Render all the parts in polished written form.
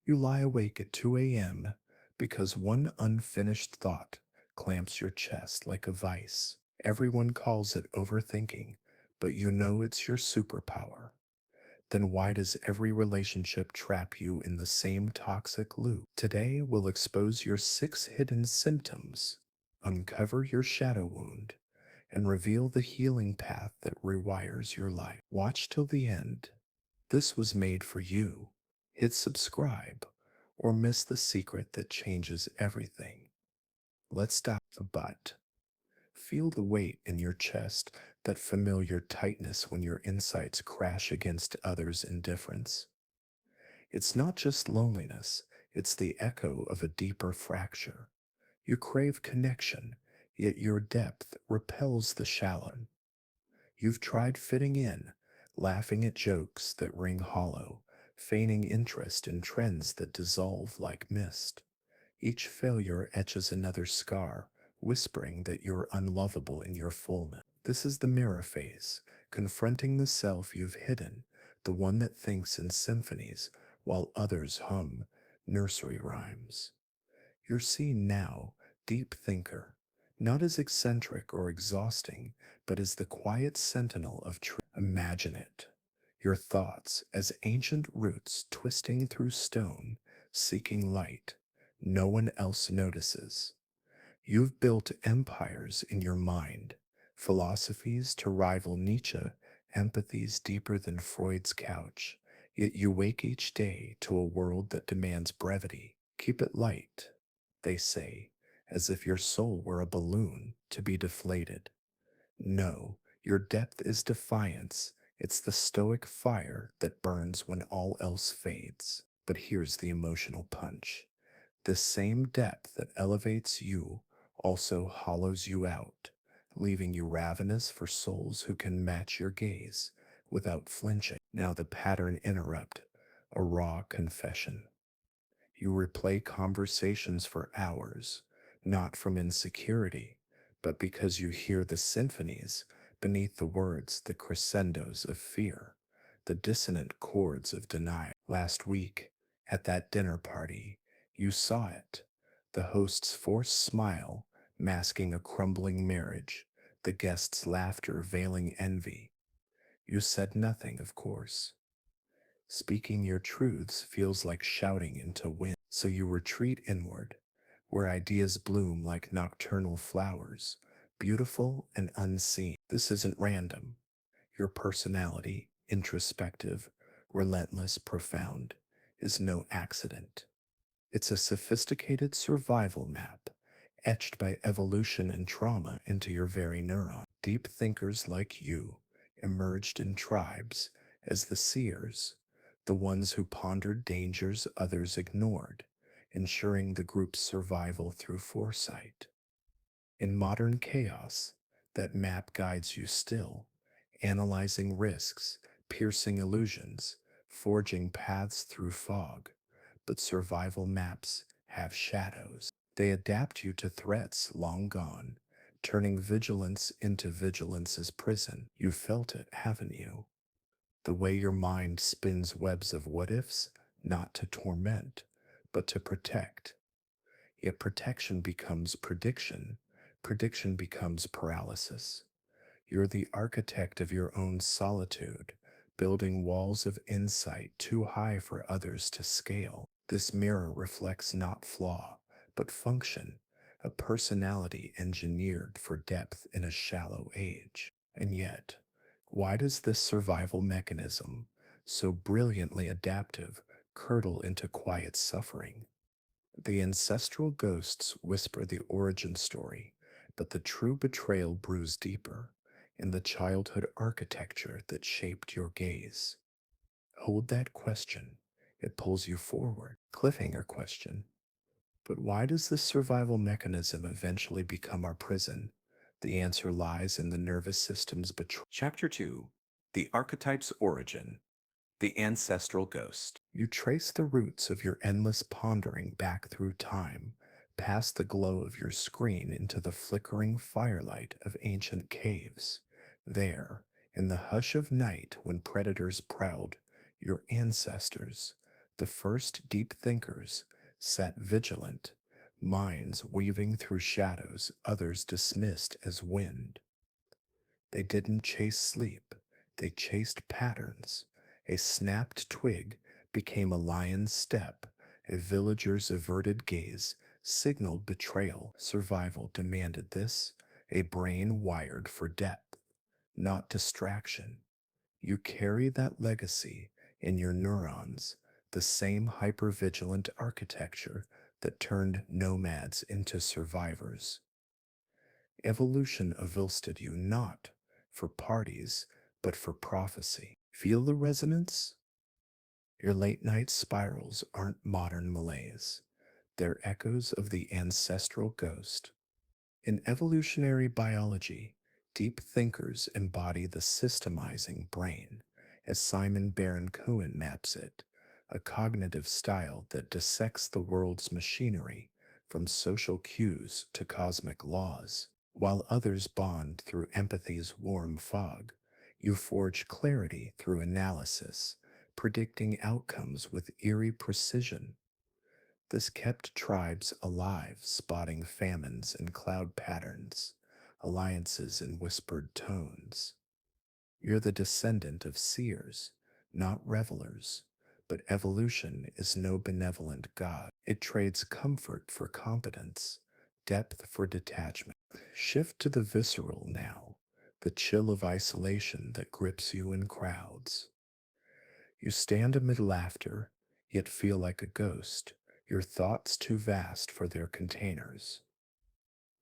You lie awake at 2 a.m. because one unfinished thought clamps your chest like a vice. Everyone calls it overthinking, but you know it's your superpower. Then why does every relationship trap you in the same toxic loop? Today, we'll expose your 6 hidden symptoms, uncover your shadow wound, and reveal the healing path that rewires your life. Watch till the end. This was made for you. Hit subscribe or miss the secret that changes everything. Let's stop the butt. Feel the weight in your chest, that familiar tightness when your insights crash against others' indifference. It's not just loneliness, it's the echo of a deeper fracture. You crave connection, yet your depth repels the shallow. You've tried fitting in, laughing at jokes that ring hollow, feigning interest in trends that dissolve like mist. Each failure etches another scar, whispering that you're unlovable in your fullness. This is the mirror phase, confronting the self you've hidden, the one that thinks in symphonies while others hum nursery rhymes. You're seen now, deep thinker, not as eccentric or exhausting, but as the quiet sentinel of truth. Imagine it. Your thoughts as ancient roots twisting through stone, seeking light. No one else notices. You've built empires in your mind, philosophies to rival Nietzsche, empathies deeper than Freud's couch. Yet you wake each day to a world that demands brevity. Keep it light, they say, as if your soul were a balloon to be deflated. No, your depth is defiance. It's the stoic fire that burns when all else fades. But here's the emotional punch. This same depth that elevates you also hollows you out, leaving you ravenous for souls who can match your gaze without flinching. Now the pattern interrupt, a raw confession. You replay conversations for hours, not from insecurity, but because you hear the symphonies beneath the words, the crescendos of fear, the dissonant chords of denial. Last week, at that dinner party, you saw it, the host's forced smile masking a crumbling marriage, the guest's laughter veiling envy. You said nothing, of course. Speaking your truths feels like shouting into wind, so you retreat inward, where ideas bloom like nocturnal flowers, beautiful and unseen. This isn't random. Your personality, introspective, relentless, profound, is no accident. It's a sophisticated survival map, etched by evolution and trauma into your very neuron. Deep thinkers like you emerged in tribes as the seers, the ones who pondered dangers others ignored, ensuring the group's survival through foresight. In modern chaos, that map guides you still, analyzing risks, piercing illusions, forging paths through fog. But survival maps have shadows. They adapt you to threats long gone, turning vigilance into vigilance's prison. You've felt it, haven't you? The way your mind spins webs of what ifs, not to torment, but to protect. Yet protection becomes prediction, prediction becomes paralysis. You're the architect of your own solitude, building walls of insight too high for others to scale. This mirror reflects not flaw, but function, a personality engineered for depth in a shallow age. And yet, why does this survival mechanism, so brilliantly adaptive, curdle into quiet suffering? The ancestral ghosts whisper the origin story, but the true betrayal brews deeper in the childhood architecture that shaped your gaze. Hold that question. It pulls you forward. Cliffhanger question. But why does this survival mechanism eventually become our prison? The answer lies in the nervous system's betrayal. Chapter 2: The Archetype's Origin. The Ancestral Ghost. You trace the roots of your endless pondering back through time, past the glow of your screen into the flickering firelight of ancient caves. There, in the hush of night when predators prowled, your ancestors, The first deep thinkers sat vigilant, minds weaving through shadows others dismissed as wind. They didn't chase sleep, they chased patterns. A snapped twig became a lion's step, a villager's averted gaze signaled betrayal. Survival demanded this, a brain wired for depth, not distraction. You carry that legacy in your neurons, the same hypervigilant architecture that turned nomads into survivors. Evolution avulsted you not for parties, but for prophecy. Feel the resonance? Your late night spirals aren't modern malaise. They're echoes of the ancestral ghost. In evolutionary biology, deep thinkers embody the systemizing brain, as Simon Baron Cohen maps it, a cognitive style that dissects the world's machinery from social cues to cosmic laws. While others bond through empathy's warm fog, you forge clarity through analysis, predicting outcomes with eerie precision. This kept tribes alive, spotting famines and cloud patterns, alliances in whispered tones. You're the descendant of seers, not revelers, but evolution is no benevolent god. It trades comfort for competence, depth for detachment. Shift to the visceral now, the chill of isolation that grips you in crowds. You stand amid laughter, yet feel like a ghost, your thoughts too vast for their containers.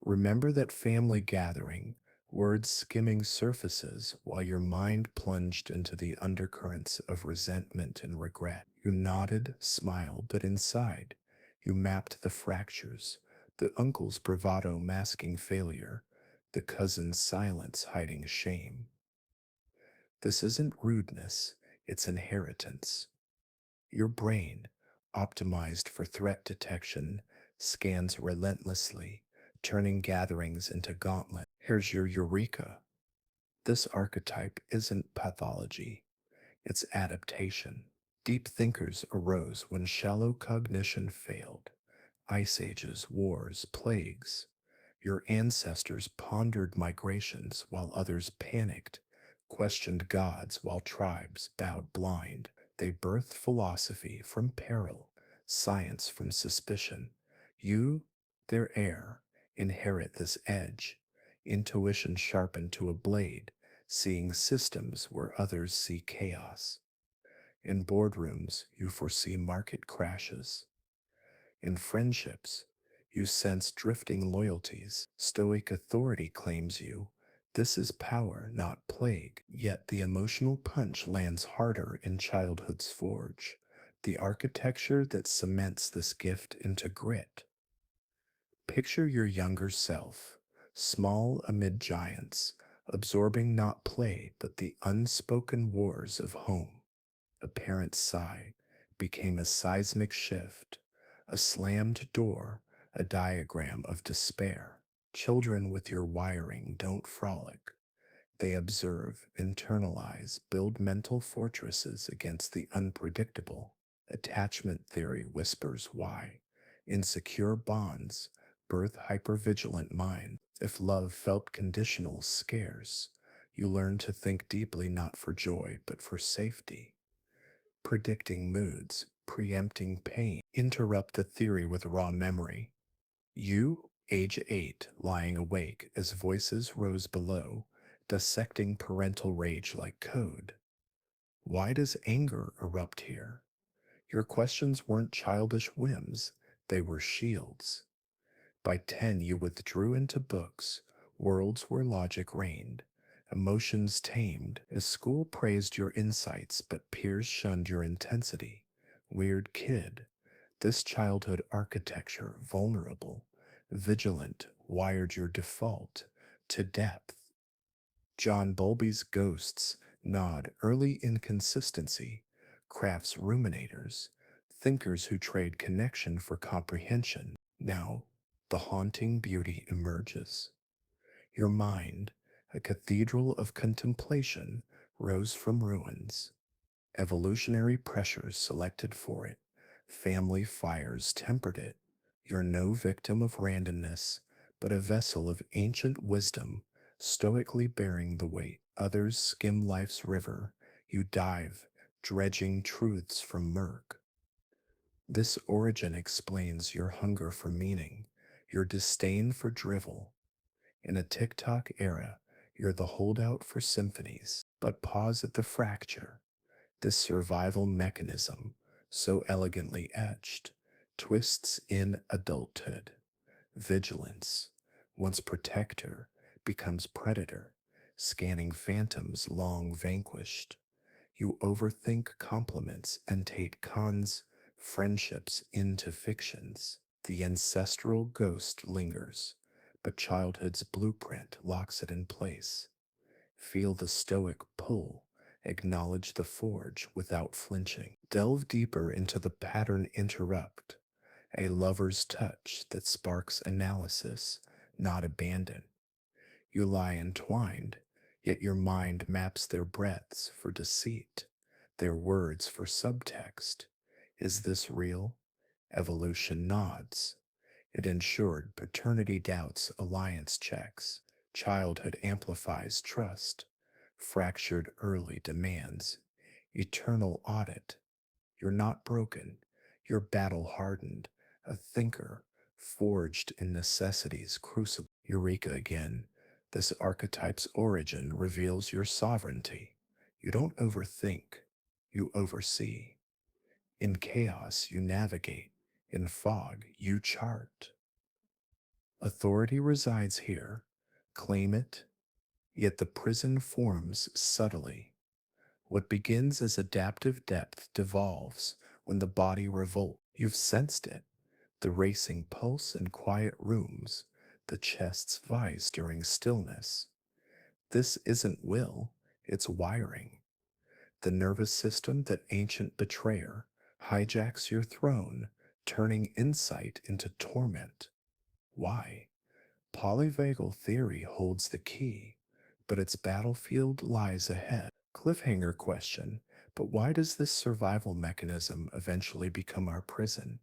Remember that family gathering, words skimming surfaces while your mind plunged into the undercurrents of resentment and regret. You nodded, smiled, but inside, you mapped the fractures, the uncle's bravado masking failure, the cousin's silence hiding shame. This isn't rudeness, it's inheritance. Your brain, optimized for threat detection, scans relentlessly, turning gatherings into gauntlet. Here's your eureka. This archetype isn't pathology, it's adaptation. Deep thinkers arose when shallow cognition failed. Ice ages, wars, plagues. Your ancestors pondered migrations while others panicked, questioned gods while tribes bowed blind. They birthed philosophy from peril, science from suspicion. You, their heir, inherit this edge, intuition sharpened to a blade, seeing systems where others see chaos. In boardrooms, you foresee market crashes. In friendships, you sense drifting loyalties. Stoic authority claims you. This is power, not plague. Yet the emotional punch lands harder in childhood's forge, the architecture that cements this gift into grit. Picture your younger self, small amid giants, absorbing not play but the unspoken wars of home. A parent's sigh became a seismic shift, a slammed door, a diagram of despair. Children with your wiring don't frolic. They observe, internalize, build mental fortresses against the unpredictable. Attachment theory whispers why. Insecure bonds birth hypervigilant minds. If love felt conditional, scarce, you learn to think deeply not for joy but for safety. Predicting moods, preempting pain. Interrupt the theory with raw memory. You, age 8, lying awake as voices rose below, dissecting parental rage like code. Why does anger erupt here? Your questions weren't childish whims, they were shields. By 10, you withdrew into books, worlds where logic reigned, emotions tamed, as school praised your insights but peers shunned your intensity. Weird kid. This childhood architecture, vulnerable, vigilant, wired your default to depth. John Bowlby's ghosts nod early inconsistency, crafts ruminators, thinkers who trade connection for comprehension. Now, the haunting beauty emerges. Your mind, a cathedral of contemplation, rose from ruins. Evolutionary pressures selected for it. Family fires tempered it. You're no victim of randomness, but a vessel of ancient wisdom, stoically bearing the weight. Others skim life's river. You dive, dredging truths from murk. This origin explains your hunger for meaning, your disdain for drivel. In a TikTok era, you're the holdout for symphonies. But pause at the fracture. This survival mechanism, so elegantly etched, twists in adulthood. Vigilance, once protector, becomes predator, scanning phantoms long vanquished. You overthink compliments and take cons, friendships into fictions. The ancestral ghost lingers, but childhood's blueprint locks it in place. Feel the stoic pull, acknowledge the forge without flinching. Delve deeper into the pattern interrupt, a lover's touch that sparks analysis, not abandon. You lie entwined, yet your mind maps their breaths for deceit, their words for subtext. Is this real? Evolution nods. It ensured paternity doubts alliance checks, childhood amplifies trust, fractured early demands, eternal audit. You're not broken, you're battle hardened, a thinker, forged in necessity's crucible. Eureka again. This archetype's origin reveals your sovereignty. You don't overthink, you oversee. In chaos, you navigate. In fog, you chart. Authority resides here. Claim it, yet the prison forms subtly. What begins as adaptive depth devolves when the body revolts. You've sensed it, the racing pulse in quiet rooms, the chest's vice during stillness. This isn't will, it's wiring. The nervous system that ancient betrayer hijacks your throne, turning insight into torment. Why? Polyvagal theory holds the key, but its battlefield lies ahead. Cliffhanger question, but why does this survival mechanism eventually become our prison?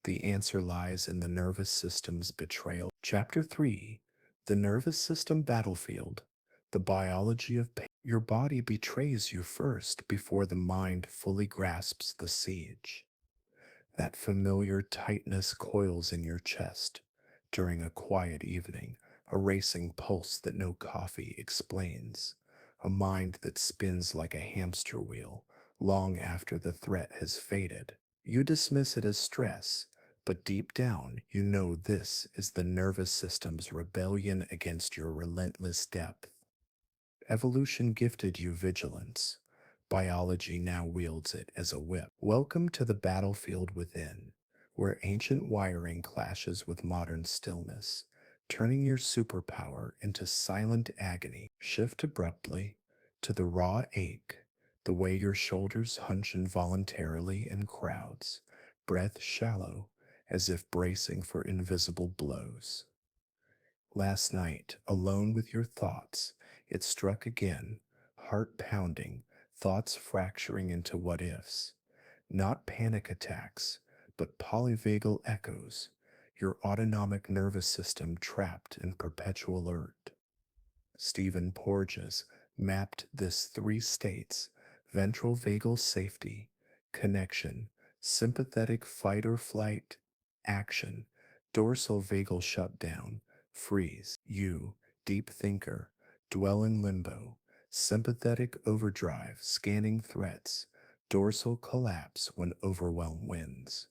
The answer lies in the nervous system's betrayal. Chapter 3, The Nervous System Battlefield, the Biology of Pain. Your body betrays you first before the mind fully grasps the siege. That familiar tightness coils in your chest during a quiet evening, a racing pulse that no coffee explains, a mind that spins like a hamster wheel long after the threat has faded. You dismiss it as stress, but deep down you know this is the nervous system's rebellion against your relentless depth. Evolution gifted you vigilance. Biology now wields it as a whip. Welcome to the battlefield within, where ancient wiring clashes with modern stillness, turning your superpower into silent agony. Shift abruptly to the raw ache, the way your shoulders hunch involuntarily in crowds, breath shallow, as if bracing for invisible blows. Last night, alone with your thoughts, it struck again, heart pounding, thoughts fracturing into what ifs. Not panic attacks, but polyvagal echoes, your autonomic nervous system trapped in perpetual alert. Stephen Porges mapped this three states: ventral vagal safety, connection, sympathetic fight or flight, action, dorsal vagal shutdown, freeze. You, deep thinker, dwell in limbo, sympathetic overdrive, scanning threats, dorsal collapse when overwhelm wins.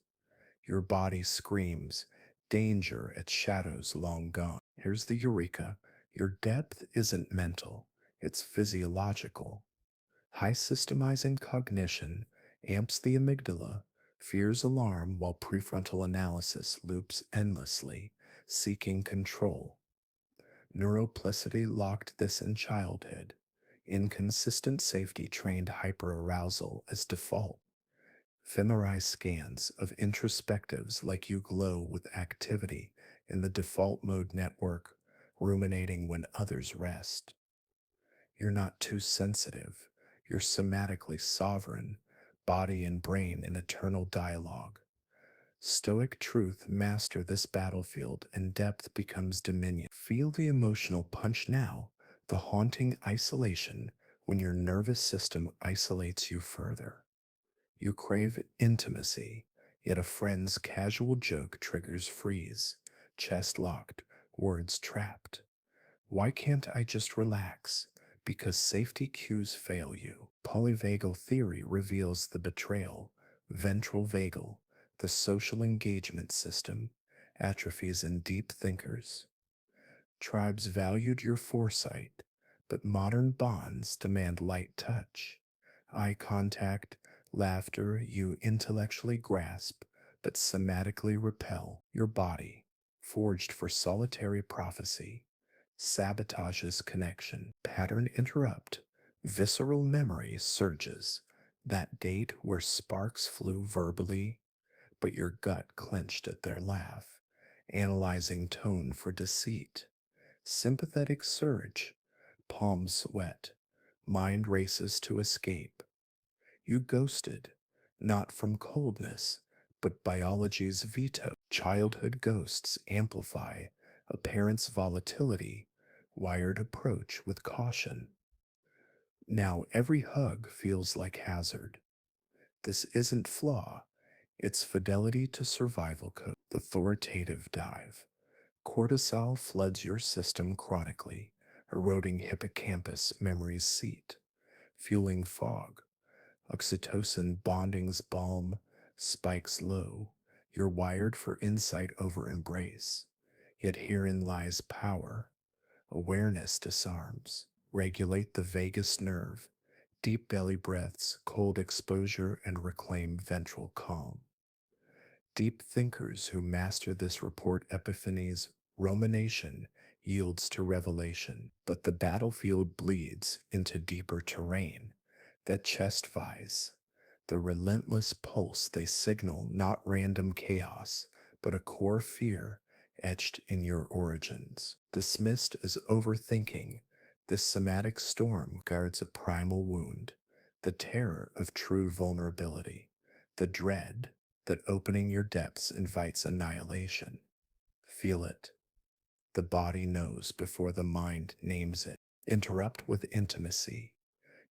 Your body screams, danger at shadows long gone. Here's the eureka. Your depth isn't mental, it's physiological. High systemizing cognition amps the amygdala, fears alarm while prefrontal analysis loops endlessly, seeking control. Neuroplasticity locked this in childhood. Inconsistent safety trained hyperarousal as default. FMRI scans of introspectives like you glow with activity in the default mode network, ruminating when others rest. You're not too sensitive. You're somatically sovereign, body and brain in eternal dialogue. Stoic truth master this battlefield and depth becomes dominion. Feel the emotional punch now, the haunting isolation when your nervous system isolates you further. You crave intimacy, yet a friend's casual joke triggers freeze, chest locked, words trapped. Why can't I just relax? Because safety cues fail you. Polyvagal theory reveals the betrayal. Ventral vagal, the social engagement system, atrophies in deep thinkers. Tribes valued your foresight, but modern bonds demand light touch. Eye contact, laughter you intellectually grasp, but somatically repel. Your body, forged for solitary prophecy, sabotages connection. Pattern interrupt. Visceral memory surges. That date where sparks flew verbally, but your gut clenched at their laugh, analyzing tone for deceit. Sympathetic surge, palms sweat, mind races to escape. You ghosted, not from coldness, but biology's veto. Childhood ghosts amplify a parent's volatility, wired approach with caution. Now every hug feels like hazard. This isn't flaw, it's fidelity to survival code. Authoritative dive. Cortisol floods your system chronically, eroding hippocampus memory's seat, fueling fog. Oxytocin bonding's balm spikes low. You're wired for insight over embrace. Yet herein lies power. Awareness disarms. Regulate the vagus nerve. Deep belly breaths, cold exposure, and reclaim ventral calm. Deep thinkers who master this report epiphanies, rumination yields to revelation, but the battlefield bleeds into deeper terrain. That chest vise, the relentless pulse they signal not random chaos, but a core fear etched in your origins. Dismissed as overthinking, this somatic storm guards a primal wound, the terror of true vulnerability, the dread that opening your depths invites annihilation. Feel it. The body knows before the mind names it. Interrupt with intimacy.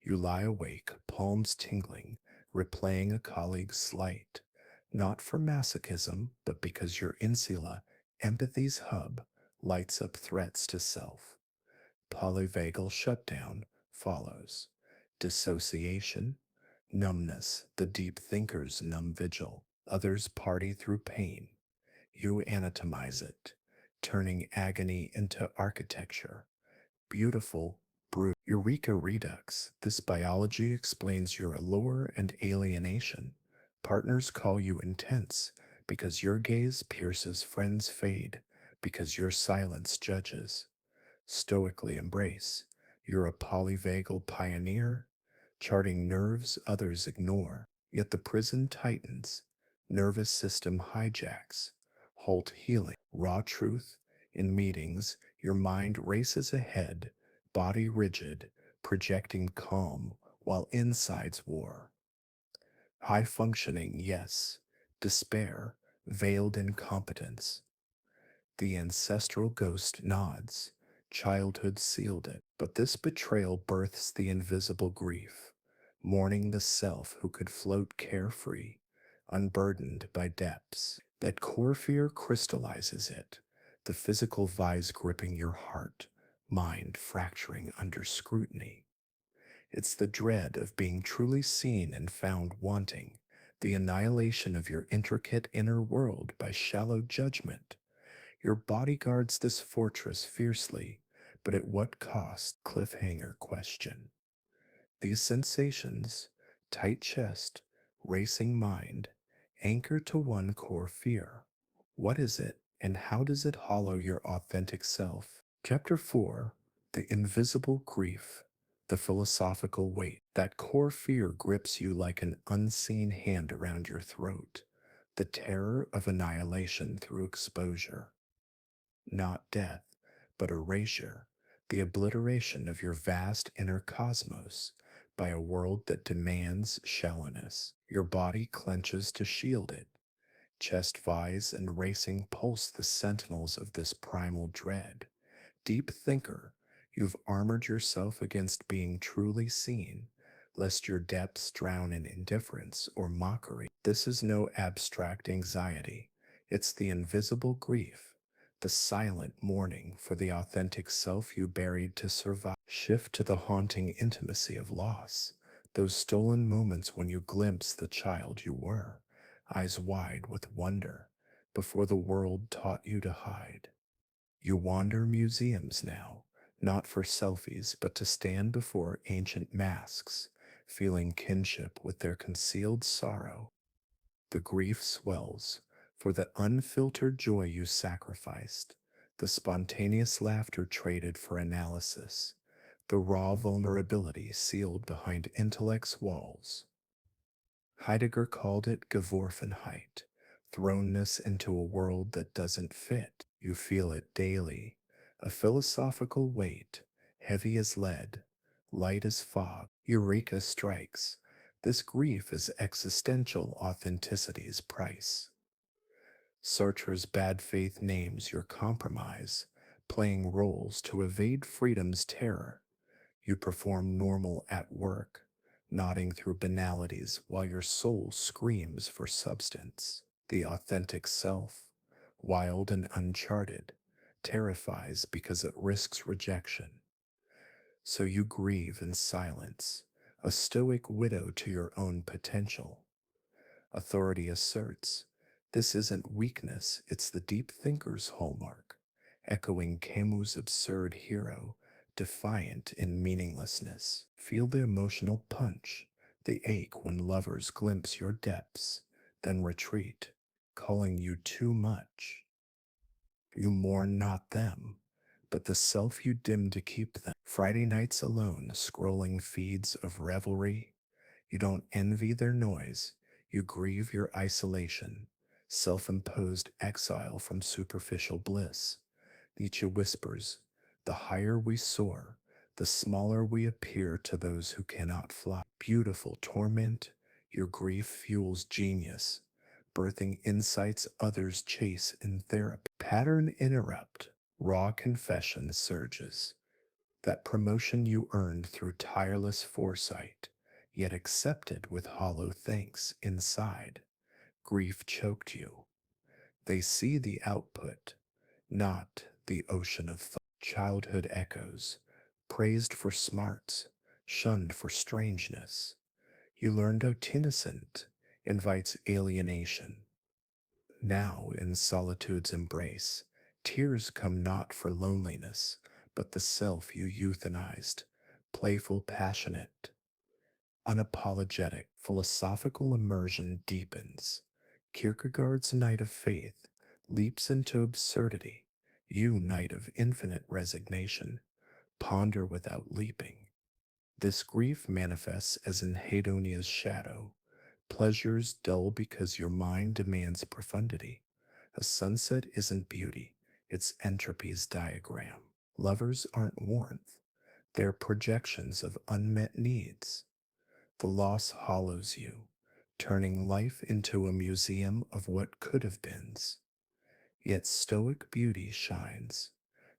You lie awake, palms tingling, replaying a colleague's slight, not for masochism, but because your insula, empathy's hub, lights up threats to self. Polyvagal shutdown follows. Dissociation, numbness, the deep thinker's numb vigil. Others party through pain. You anatomize it, turning agony into architecture. Beautiful, brute. Eureka redux. This biology explains your allure and alienation. Partners call you intense because your gaze pierces, friends fade because your silence judges. Stoically embrace. You're a polyvagal pioneer, charting nerves others ignore. Yet the prison tightens, nervous system hijacks, halt healing. Raw truth in meetings, your mind races ahead, body rigid, projecting calm while insides war. High functioning, yes. Despair, veiled incompetence. The ancestral ghost nods. Childhood sealed it, but this betrayal births the invisible grief, mourning the self who could float carefree, unburdened by depths. That core fear crystallizes it, the physical vise gripping your heart, mind fracturing under scrutiny. It's the dread of being truly seen and found wanting, the annihilation of your intricate inner world by shallow judgment. Your body guards this fortress fiercely, but at what cost? Cliffhanger question. These sensations, tight chest, racing mind, anchor to one core fear. What is it, and how does it hollow your authentic self? Chapter 4. The Invisible Grief, the Philosophical Weight. That core fear grips you like an unseen hand around your throat, the terror of annihilation through exposure. Not death, but erasure, the obliteration of your vast inner cosmos by a world that demands shallowness. Your body clenches to shield it, Chest vise and racing pulse the sentinels of this primal dread. Deep thinker, you've armored yourself against being truly seen, lest your depths drown in indifference or mockery. This is no abstract anxiety, it's the invisible grief, the silent mourning for the authentic self you buried to survive. Shift to the haunting intimacy of loss, those stolen moments when you glimpse the child you were, eyes wide with wonder, before the world taught you to hide. You wander museums now, not for selfies, but to stand before ancient masks, feeling kinship with their concealed sorrow. The grief swells, for the unfiltered joy you sacrificed, the spontaneous laughter traded for analysis, the raw vulnerability sealed behind intellect's walls. Heidegger called it Geworfenheit, thrownness into a world that doesn't fit. You feel it daily, a philosophical weight, heavy as lead, light as fog. Eureka strikes. This grief is existential authenticity's price. Sartre's bad faith names your compromise, playing roles to evade freedom's terror. You perform normal at work, nodding through banalities while your soul screams for substance. The authentic self, wild and uncharted, terrifies because it risks rejection. So you grieve in silence, a stoic widow to your own potential. Authority asserts, this isn't weakness, it's the deep thinker's hallmark, echoing Camus' absurd hero, defiant in meaninglessness. Feel the emotional punch, the ache when lovers glimpse your depths, then retreat, calling you too much. You mourn not them, but the self you dim to keep them. Friday nights alone, scrolling feeds of revelry, you don't envy their noise, you grieve your isolation, self imposed exile from superficial bliss. Nietzsche whispers, the higher we soar, the smaller we appear to those who cannot fly. Beautiful torment, your grief fuels genius, birthing insights others chase in therapy. Pattern interrupt, raw confession surges. That promotion you earned through tireless foresight, yet accepted with hollow thanks inside. Grief choked you. They see the output, not the ocean of thought. Childhood echoes, praised for smarts, shunned for strangeness. You learned out innocent invites alienation. Now, in solitude's embrace, tears come not for loneliness, but the self you euthanized, playful, passionate, unapologetic, philosophical immersion deepens. Kierkegaard's night of faith leaps into absurdity. You, night of infinite resignation, ponder without leaping. This grief manifests as in Hedonia's shadow. Pleasures dull because your mind demands profundity. A sunset isn't beauty, it's entropy's diagram. Lovers aren't warmth, they're projections of unmet needs. The loss hollows you, turning life into a museum of what could have beens. Yet stoic beauty shines.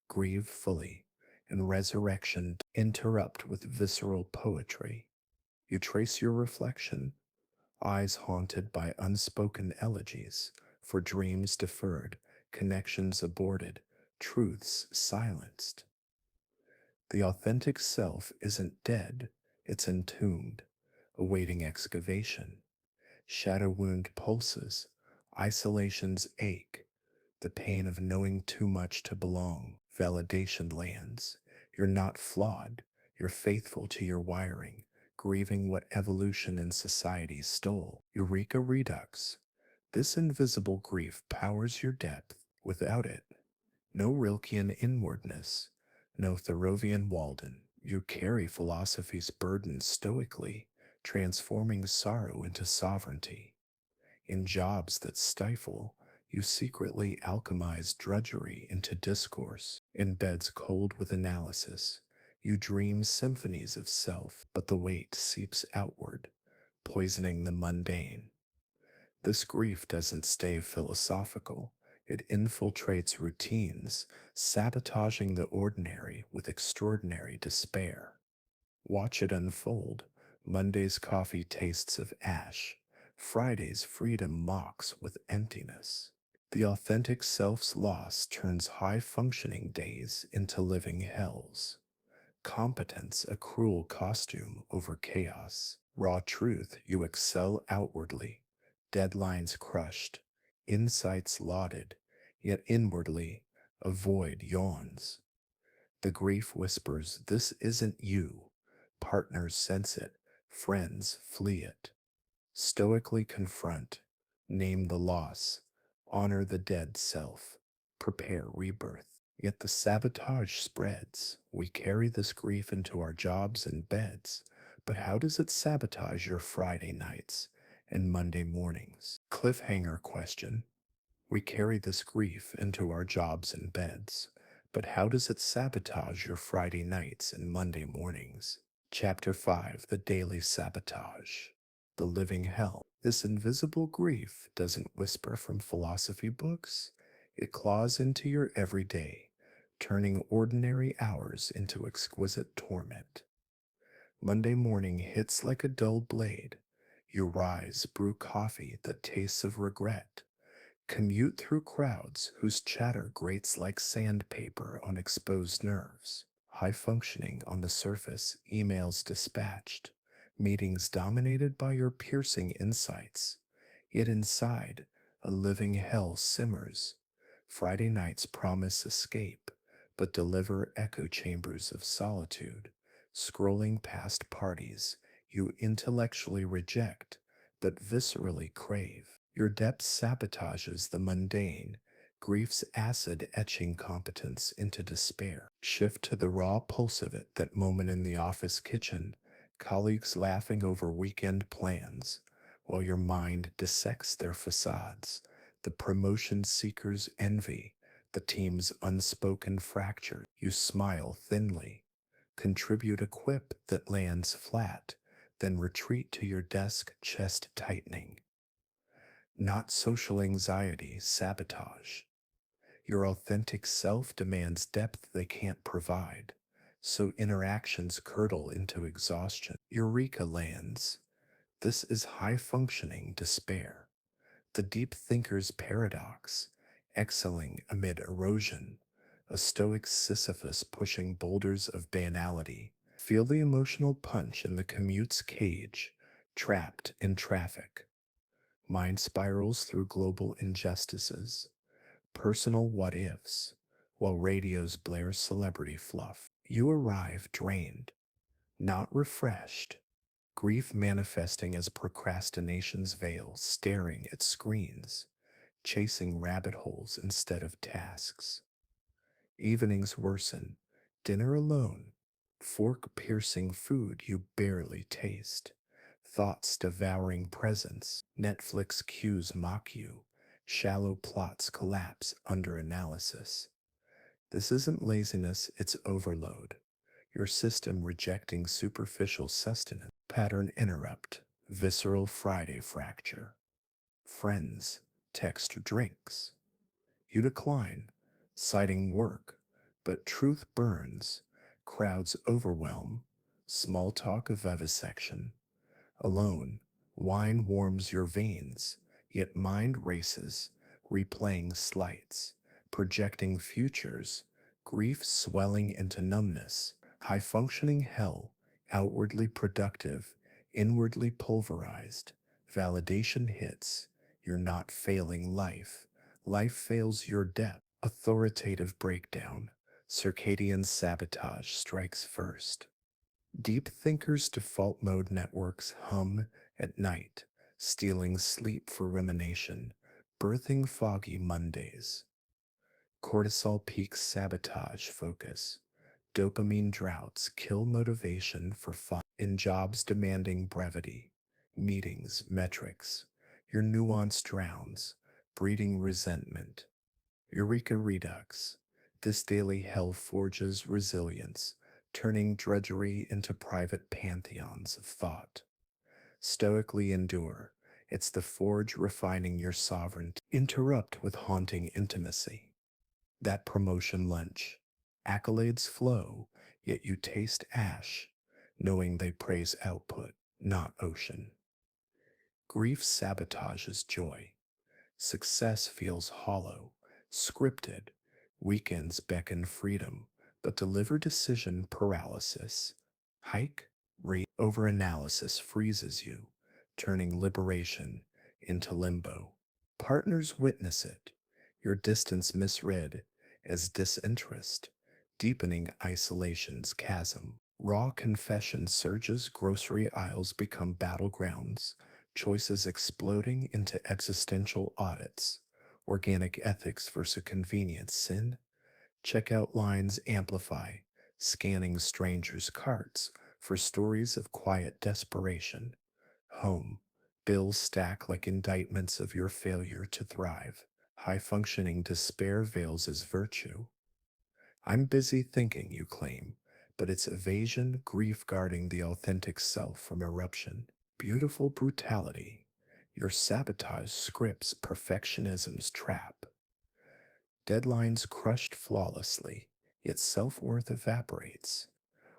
Grieve fully, and resurrection interrupt with visceral poetry. You trace your reflection, eyes haunted by unspoken elegies, for dreams deferred, connections aborted, truths silenced. The authentic self isn't dead, it's entombed, awaiting excavation. Shadow wound pulses, isolation's ache, the pain of knowing too much to belong. Validation lands. You're not flawed, you're faithful to your wiring, grieving what evolution and society stole. Eureka Redux. This invisible grief powers your depth. Without it, no Rilkean inwardness, no Thoreauvian Walden. You carry philosophy's burden stoically, transforming sorrow into sovereignty. In jobs that stifle, you secretly alchemize drudgery into discourse. In beds cold with analysis, you dream symphonies of self, but the weight seeps outward, poisoning the mundane. This grief doesn't stay philosophical. It infiltrates routines, sabotaging the ordinary with extraordinary despair. Watch it unfold. Monday's coffee tastes of ash. Friday's freedom mocks with emptiness. The authentic self's loss turns high functioning days into living hells. Competence a cruel costume over chaos. Raw truth, you excel outwardly. Deadlines crushed. Insights lauded. Yet inwardly, a void yawns. The grief whispers, this isn't you. Partners sense it. Friends flee it. Stoically confront. Name the loss. Honor the dead self. Prepare rebirth. Yet the sabotage spreads. We carry this grief into our jobs and beds. But how does it sabotage your Friday nights and Monday mornings? Cliffhanger question. We carry this grief into our jobs and beds. But how does it sabotage your Friday nights and Monday mornings? Chapter 5, The Daily Sabotage. The Living Hell. This invisible grief doesn't whisper from philosophy books. It claws into your everyday, turning ordinary hours into exquisite torment. Monday morning hits like a dull blade. You rise, brew coffee that tastes of regret. Commute through crowds whose chatter grates like sandpaper on exposed nerves. High functioning on the surface, emails dispatched, meetings dominated by your piercing insights. Yet inside, a living hell simmers. Friday nights promise escape, but deliver echo chambers of solitude. Scrolling past parties you intellectually reject, but viscerally crave. Your depth sabotages the mundane, grief's acid etching competence into despair. Shift to the raw pulse of it, that moment in the office kitchen, colleagues laughing over weekend plans, while your mind dissects their facades, the promotion seekers' envy, the team's unspoken fracture. You smile thinly, contribute a quip that lands flat, then retreat to your desk, chest tightening. Not social anxiety, sabotage. Your authentic self demands depth they can't provide, so interactions curdle into exhaustion. Eureka lands. This is high functioning despair, the deep thinker's paradox, excelling amid erosion, a stoic Sisyphus pushing boulders of banality. Feel the emotional punch in the commute's cage, trapped in traffic. Mind spirals through global injustices, personal what ifs, while radios blare celebrity fluff. You arrive drained, not refreshed, grief manifesting as procrastination's veil, staring at screens, chasing rabbit holes instead of tasks. Evenings worsen, dinner alone, fork piercing food you barely taste, thoughts devouring presence, Netflix cues mock you, shallow plots collapse under analysis. This isn't laziness, it's overload. Your system rejecting superficial sustenance. Pattern interrupt, visceral Friday fracture. Friends text drinks. You decline, citing work, but truth burns. Crowds overwhelm, small talk of vivisection. Alone, wine warms your veins, yet mind races, replaying slights, projecting futures, grief swelling into numbness. High functioning hell, outwardly productive, inwardly pulverized. Validation hits, you're not failing life. Life fails your depth. Authoritative breakdown, circadian sabotage strikes first. Deep thinkers' default mode networks hum at night, stealing sleep for rumination, birthing foggy Mondays. Cortisol peaks sabotage focus. Dopamine droughts kill motivation for fun. In jobs demanding brevity, meetings, metrics, your nuance drowns, breeding resentment. Eureka Redux. This daily hell forges resilience, turning drudgery into private pantheons of thought. Stoically endure, It's the forge refining your sovereignty. Interrupt with haunting intimacy. That promotion lunch. Accolades flow, yet you taste ash, knowing they praise output, not ocean. Grief sabotages joy. Success feels hollow, scripted. Weekends beckon freedom, but deliver decision paralysis. Hike, overanalysis freezes you, turning liberation into limbo. Partners witness it, your distance misread as disinterest, deepening isolation's chasm. Raw confession surges, grocery aisles become battlegrounds, choices exploding into existential audits. Organic ethics versus convenience sin. Checkout lines amplify, scanning strangers' carts for stories of quiet desperation. Home. Bills stack like indictments of your failure to thrive. High functioning despair veils as virtue. I'm busy thinking, you claim, but it's evasion, grief guarding the authentic self from eruption. Beautiful brutality. Your sabotage scripts perfectionism's trap. Deadlines crushed flawlessly, yet self worth evaporates.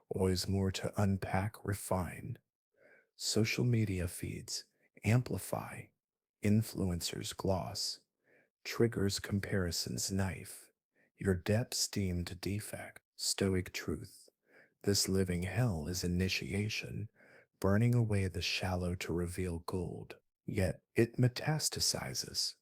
Always more to unpack, refine. Social media feeds amplify. Influencers gloss. Triggers comparison's knife. Your depths deemed defect. Stoic truth. This living hell is initiation, burning away the shallow to reveal gold. Yet it metastasizes.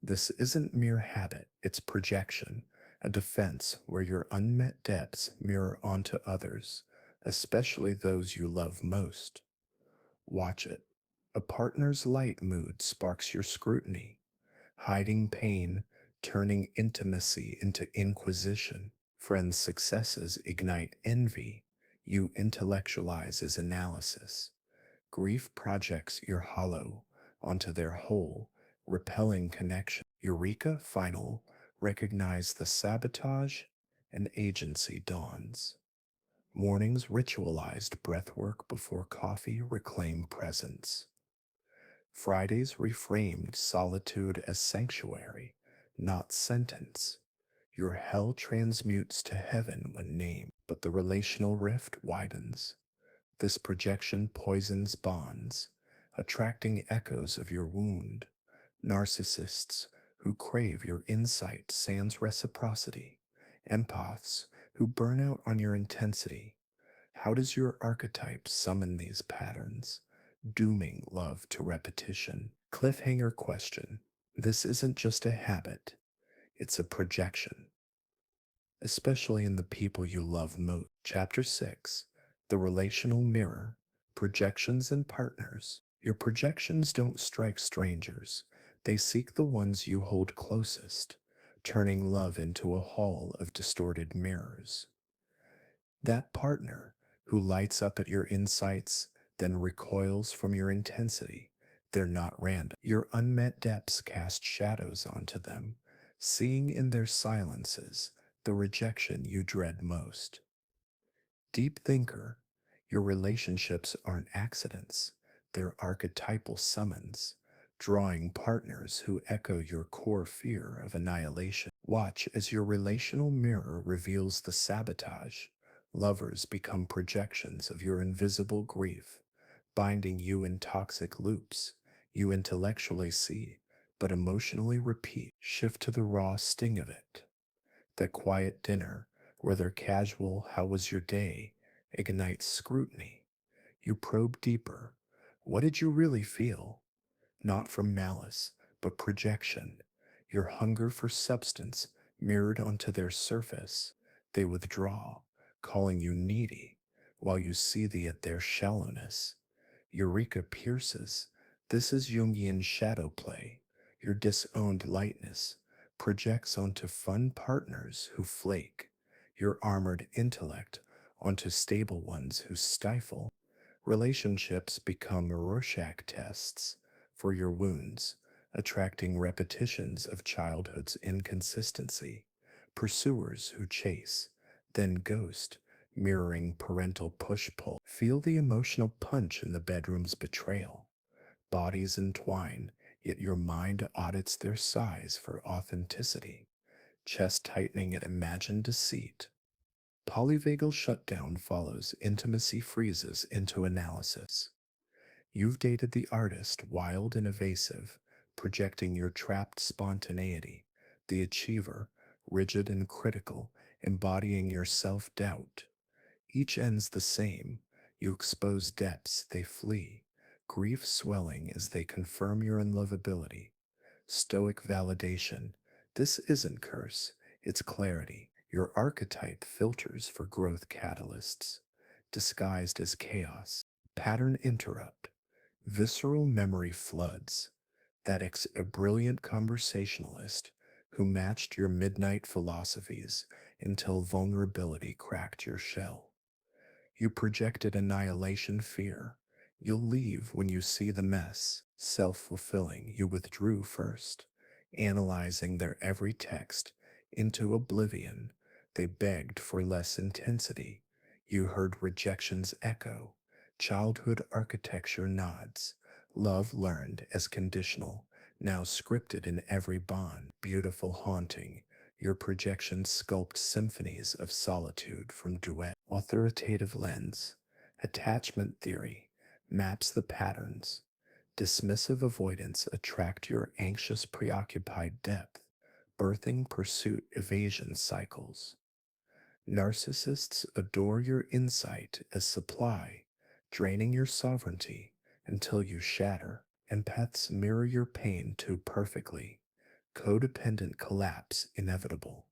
This isn't mere habit, it's projection, a defense where your unmet depths mirror onto others, especially those you love most. Watch it. A partner's light mood sparks your scrutiny, hiding pain, turning intimacy into inquisition. Friends' successes ignite envy. You intellectualize as analysis. Grief projects your hollow onto their whole, repelling connection. Eureka, final, recognize the sabotage, and agency dawns. Mornings ritualized breathwork before coffee reclaim presence. Fridays reframed solitude as sanctuary, not sentence. Your hell transmutes to heaven when named, but the relational rift widens. This projection poisons bonds, attracting echoes of your wound. Narcissists who crave your insight sans reciprocity. Empaths who burn out on your intensity. How does your archetype summon these patterns, dooming love to repetition? Cliffhanger question. This isn't just a habit, it's a projection, especially in the people you love most. Chapter 6. The Relational Mirror. Projections and Partners. Your projections don't strike strangers, they seek the ones you hold closest, turning love into a hall of distorted mirrors. That partner who lights up at your insights, then recoils from your intensity. They're not random. Your unmet depths cast shadows onto them, seeing in their silences the rejection you dread most. Deep thinker, your relationships aren't accidents, they're archetypal summons, drawing partners who echo your core fear of annihilation. Watch as your relational mirror reveals the sabotage. Lovers become projections of your invisible grief, binding you in toxic loops. You intellectually see, but emotionally repeat. Shift to the raw sting of it. That quiet dinner, whether casual, how was your day, ignites scrutiny. You probe deeper. What did you really feel? Not from malice, but projection. Your hunger for substance mirrored onto their surface. They withdraw, calling you needy, while you seethe at their shallowness. Eureka pierces. This is Jungian shadow play. Your disowned lightness projects onto fun partners who flake, your armored intellect onto stable ones who stifle. Relationships become Rorschach tests for your wounds, attracting repetitions of childhood's inconsistency. Pursuers who chase, then ghost, mirroring parental push pull. Feel the emotional punch in the bedroom's betrayal. Bodies entwine, yet your mind audits their size for authenticity. Chest tightening at imagined deceit. Polyvagal shutdown follows, intimacy freezes into analysis. You've dated the artist, wild and evasive, projecting your trapped spontaneity, the achiever, rigid and critical, embodying your self doubt. Each ends the same. You expose depths, they flee, grief swelling as they confirm your unlovability. Stoic validation. This isn't curse, it's clarity. Your archetype filters for growth catalysts, disguised as chaos. Pattern interrupt. Visceral memory floods. A brilliant conversationalist who matched your midnight philosophies until vulnerability cracked your shell. You projected annihilation fear. You'll leave when you see the mess. Self fulfilling, you withdrew first, analyzing their every text into oblivion. They begged for less intensity. You heard rejection's echo. Childhood architecture nods. Love learned as conditional, now scripted in every bond. Beautiful haunting. Your projections sculpt symphonies of solitude from duet. Authoritative lens. Attachment theory maps the patterns. Dismissive avoidance attract your anxious, preoccupied depth, birthing pursuit evasion cycles. Narcissists adore your insight as supply, draining your sovereignty until you shatter. Empaths mirror your pain too perfectly. Codependent collapse inevitable.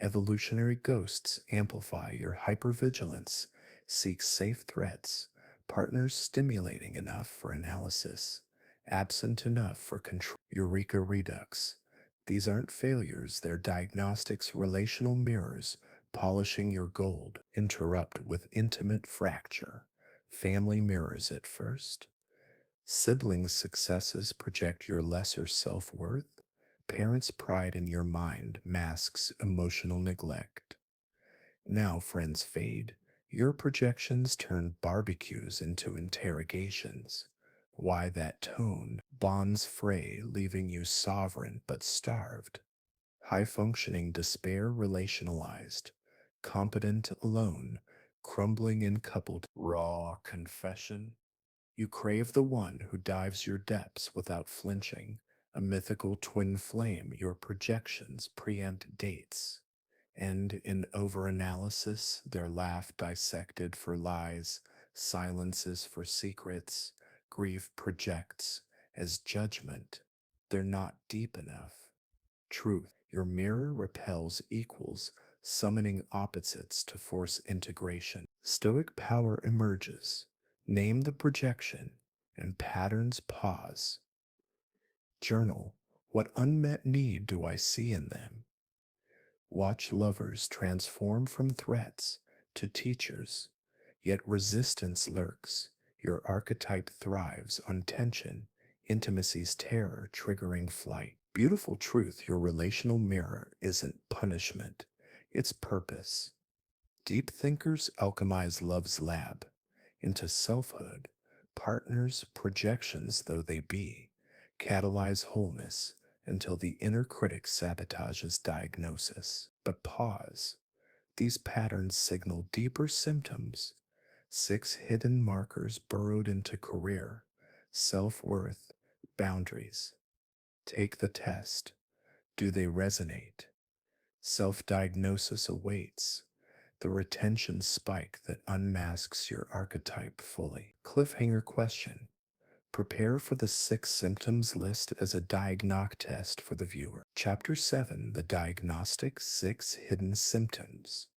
Evolutionary ghosts amplify your hypervigilance, seek safe threats, partners stimulating enough for analysis, absent enough for control. Eureka Redux. These aren't failures, they're diagnostics, relational mirrors, polishing your gold. Interrupt with intimate fracture. Family mirrors at first. Siblings' successes project your lesser self worth. Parents' pride in your mind masks emotional neglect. Now friends fade. Your projections turn barbecues into interrogations. Why that tone? Bonds fray, leaving you sovereign but starved. High functioning despair relationalized. Competent alone, crumbling in coupled. Raw confession. You crave the one who dives your depths without flinching, a mythical twin flame. Your projections preempt dates, and in overanalysis, their laugh dissected for lies, silences for secrets, grief projects as judgment. They're not deep enough. Truth, your mirror repels equals, summoning opposites to force integration. Stoic power emerges. Name the projection, and patterns pause. Journal, what unmet need do I see in them? Watch lovers transform from threats to teachers, yet resistance lurks. Your archetype thrives on tension, intimacy's terror triggering flight. Beautiful truth, your relational mirror isn't punishment, it's purpose. Deep thinkers alchemize love's lab into selfhood, partners, projections though they be, catalyze wholeness until the inner critic sabotages diagnosis. But pause, these patterns signal deeper symptoms, 6 hidden markers burrowed into career, self worth, boundaries. Take the test. Do they resonate? Self diagnosis awaits. The retention spike that unmasks your archetype fully. Cliffhanger question. Prepare for the 6 symptoms list as a diagnostic test for the viewer. Chapter 7, The Diagnostic 6 Hidden Symptoms.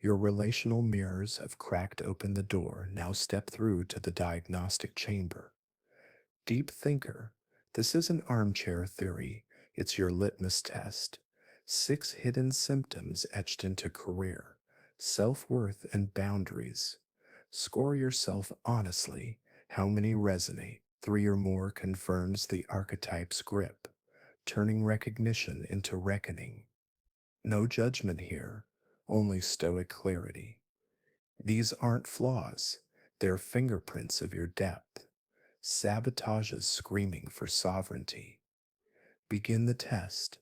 Your relational mirrors have cracked open the door. Now step through to the diagnostic chamber. Deep thinker, this isn't armchair theory, it's your litmus test. 6 hidden symptoms etched into career, self worth, and boundaries. Score yourself honestly. How many resonate? 3 or more confirms the archetype's grip, turning recognition into reckoning. No judgment here, only stoic clarity. These aren't flaws, they're fingerprints of your depth. sabotages screaming for sovereignty. Begin the test.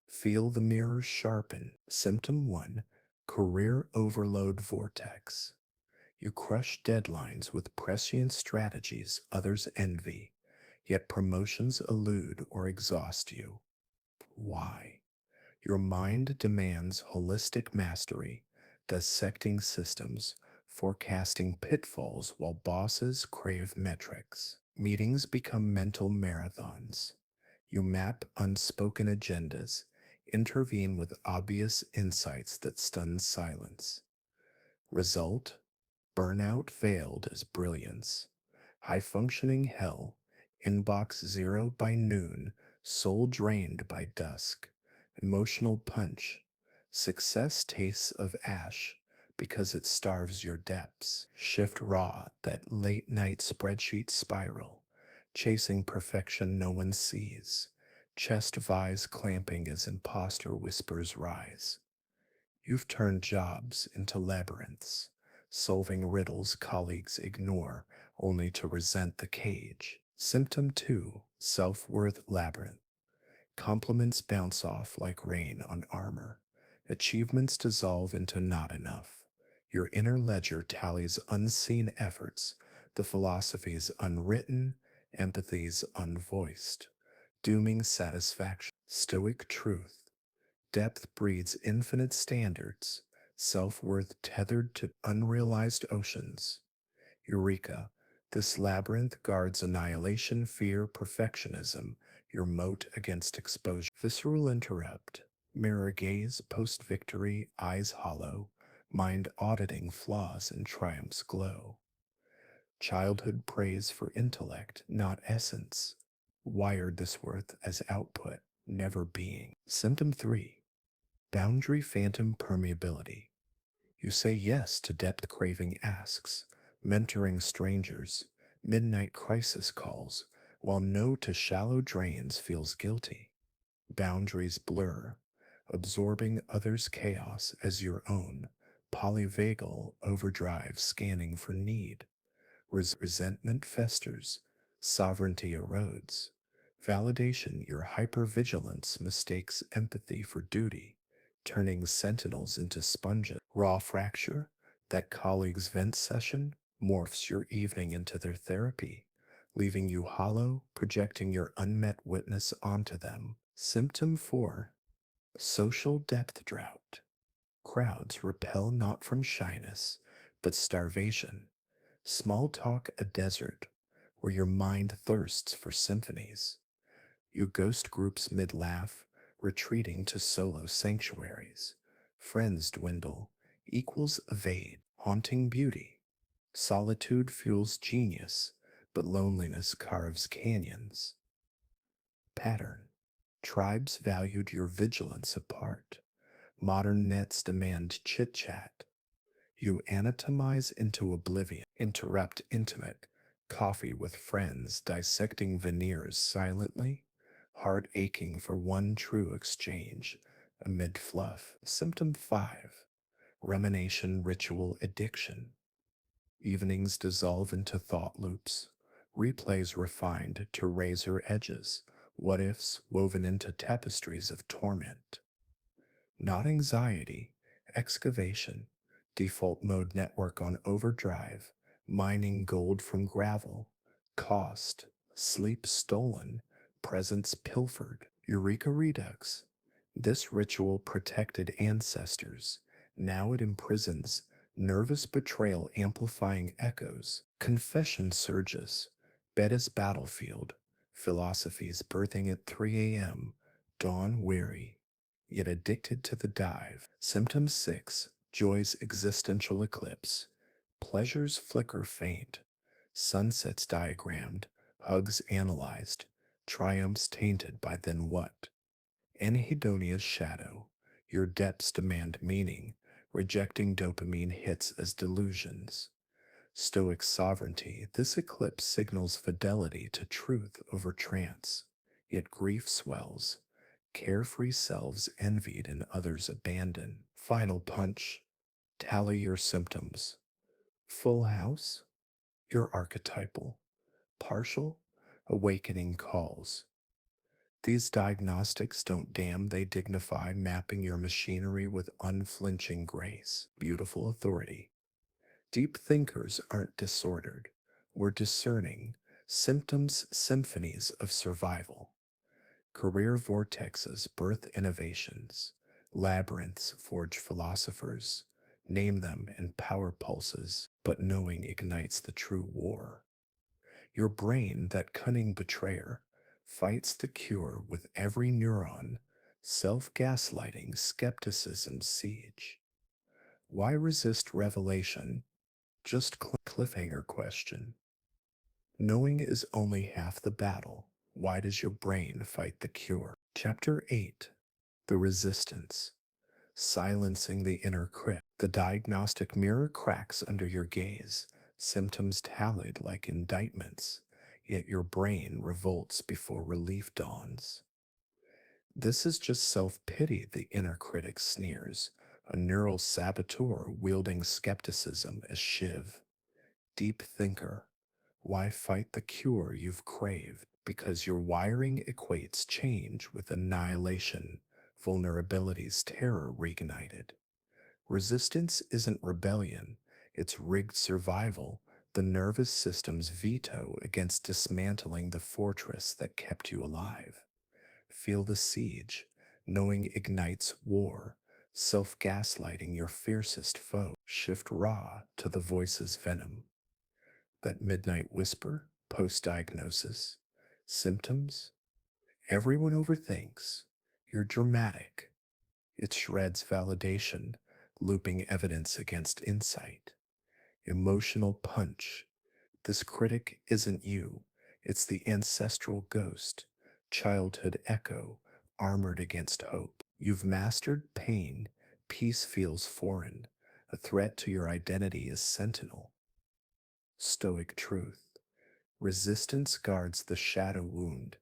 Feel the mirrors sharpen. Symptom 1, career overload vortex. You crush deadlines with prescient strategies others envy, yet promotions elude or exhaust you. Why? Your mind demands holistic mastery, dissecting systems, forecasting pitfalls while bosses crave metrics. Meetings become mental marathons. You map unspoken agendas, intervene with obvious insights that stun silence. Result? Burnout veiled as brilliance. High functioning hell, inbox zero by noon, soul drained by dusk. Emotional punch. Success tastes of ash because it starves your depths. Shift raw, that late night spreadsheet spiral, chasing perfection no one sees. Chest vise clamping as imposter whispers rise. You've turned jobs into labyrinths, solving riddles colleagues ignore only to resent the cage. Symptom 2, self worth labyrinth. Compliments bounce off like rain on armor. Achievements dissolve into not enough. Your inner ledger tallies unseen efforts, the philosophies unwritten, empathies unvoiced. Dooming satisfaction. Stoic truth. Depth breeds infinite standards, self worth tethered to unrealized oceans. Eureka! This labyrinth guards annihilation, fear, perfectionism, your moat against exposure. Visceral interrupt, mirror gaze, post victory, eyes hollow, mind auditing flaws and triumphs glow. Childhood praise for intellect, not essence. Wired this worth as output, never being. Symptom 3, boundary phantom permeability. You say yes to depth craving asks, mentoring strangers, midnight crisis calls, while no to shallow drains feels guilty. Boundaries blur, absorbing others' chaos as your own, polyvagal overdrive scanning for need. Resentment festers, sovereignty erodes. Validation, your hypervigilance mistakes empathy for duty, turning sentinels into sponges. Raw fracture, that colleague's vent session morphs your evening into their therapy, leaving you hollow, projecting your unmet witness onto them. Symptom 4, social depth drought. Crowds repel not from shyness, but starvation. Small talk a desert where your mind thirsts for symphonies. You ghost groups mid laugh, retreating to solo sanctuaries. Friends dwindle, equals evade, haunting beauty. Solitude fuels genius, but loneliness carves canyons. Pattern. Tribes valued your vigilance apart. Modern nets demand chit chat. You anatomize into oblivion, interrupt intimate, coffee with friends, dissecting veneers silently, heart aching for one true exchange amid fluff. Symptom 5, rumination ritual addiction. Evenings dissolve into thought loops, replays refined to razor edges, what ifs woven into tapestries of torment. Not anxiety, excavation, default mode network on overdrive, mining gold from gravel, cost, sleep stolen, presence pilfered, Eureka Redux. This ritual protected ancestors. Now it imprisons, nervous betrayal amplifying echoes, confession surges, bed is battlefield, philosophies birthing at 3 a.m., dawn weary, yet addicted to the dive. Symptom 6, joy's existential eclipse. Pleasures flicker faint, sunsets diagrammed, hugs analyzed, triumphs tainted by then what? Anhedonia's shadow. Your depths demand meaning, rejecting dopamine hits as delusions. Stoic sovereignty, this eclipse signals fidelity to truth over trance, yet grief swells, carefree selves envied and others abandoned. Final punch, tally your symptoms. Full house, you're archetypal. Partial awakening calls. These diagnostics don't damn, they dignify, mapping your machinery with unflinching grace. Beautiful authority. Deep thinkers aren't disordered. We're discerning. Symptoms, symphonies of survival. Career vortexes birth innovations. Labyrinths forge philosophers. Name them in power pulses, but knowing ignites the true war. Your brain, that cunning betrayer, fights the cure with every neuron, self gaslighting, skepticism, siege. Why resist revelation? Just cliffhanger question. Knowing is only half the battle. Why does your brain fight the cure? Chapter 8. The Resistance. Silencing the inner critic. The diagnostic mirror cracks under your gaze, symptoms tallied like indictments, yet your brain revolts before relief dawns. This is just self pity, the inner critic sneers, a neural saboteur wielding skepticism as shiv. Deep thinker, why fight the cure you've craved? Because your wiring equates change with annihilation, vulnerability's terror reignited. Resistance isn't rebellion, it's rigged survival, the nervous system's veto against dismantling the fortress that kept you alive. Feel the siege, knowing ignites war, self gaslighting your fiercest foe. Shift raw to the voice's venom. That midnight whisper, post diagnosis, symptoms. Everyone overthinks. You're dramatic. It shreds validation, looping evidence against insight. Emotional punch. This critic isn't you, it's the ancestral ghost, childhood echo, armored against hope. You've mastered pain, peace feels foreign, a threat to your identity is sentinel. Stoic truth. Resistance guards the shadow wound,